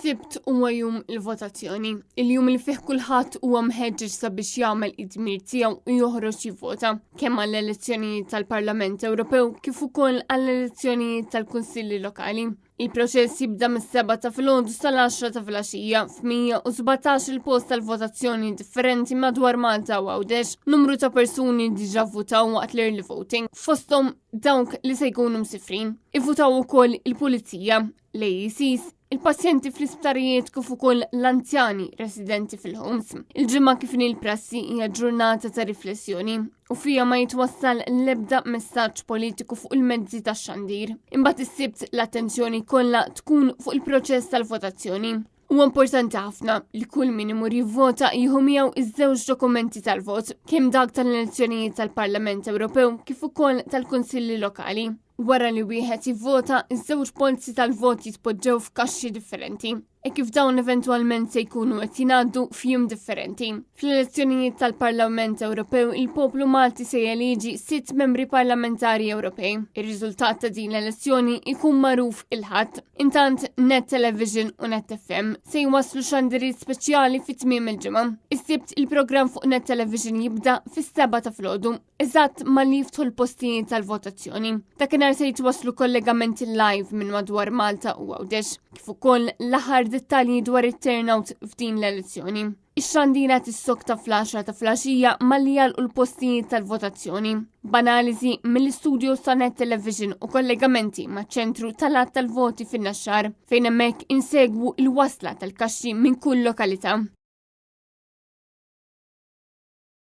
Is-Sibt huwa jum il-votazzjoni, il-jum li fih kulħadd huwa mħeġġeġ sabiex jagħmel id-dmir tiegħu u joħroġ jivvota kemm għall-elezzjonijiet tal-Parlament Ewropew kif ukoll għall-elezzjonijiet tal-Kunsilli Lokali. Il-proċess jibda mis-7 ta' filgħodu sal-10 ta' filgħaxija f'117 il-post tal-votazzjoni differenti madwar Malta u Għawdex. Numru ta' persuni diġà votaw waqt l-early voting, fosthom dawk li se jkunu msifrin. Ivvutaw ukoll il-Pulizija, l-AECs, il-pazjenti fl-isptarijiet kif ukoll l-anzjani residenti fil-homes. Il-ġimgħa kif il-prassi hija ġurnata ta' riflessjoni u fija ma jitwassal l-ebda messaġġ politiku fuq il-mezzi tax-xandir. Imbagħad is-Sibt l-attenzjoni kollha tkun fuq il-proċess tal-votazzjoni. Huwa importanti ħafna li kull min imur jivvota jieħu miegħu iż-żewġ dokumenti tal-vot, kemm dak tal-elezzjonijiet tal-Parlament Ewropew kif ukoll tal-Kunsilli Lokali. Wara li wieħed jivvota, iż-żewġ polzi tal-vot jitpoġġew f'kaxxi differenti, kif dawn eventwalment se jkunu qed jingħaddu f'jum differenti. Fl-elezzjonijiet tal-Parlament Ewropew, il-poplu Malti se jeliġi 6 membri parlamentari Ewropej. Ir-riżultat ta' din l-elezzjoni jkun magħruf il-ħadd. Intant Net Television u Net FM se jwasslu xandiriet speċjali fit-tmiem il-ġimgħa. Is-Sibt il-programm fuq Net Television jibda fis-7 ta' filgħodu, eżatt malli jiftħu l-postijiet tal-votazzjoni. Dakinhar se jitwasslu kollegamenti live minn madwar Malta u Għawdex, kif ukoll l-aħħar dettalji dwar it-turnout f'din l-elezzjoni. Ix-xandira tissok ta' fl-10 ta' filgħaxija malli jalqu l-postijiet tal-votazzjoni. B'analiżi mill-istudio ta' Net Television u kollegamenti maċ-ċentru tal-att tal-voti fin-Naxxar fejn hemmhekk insegwu l-wasla tal-kaxxi minn kull lokalità.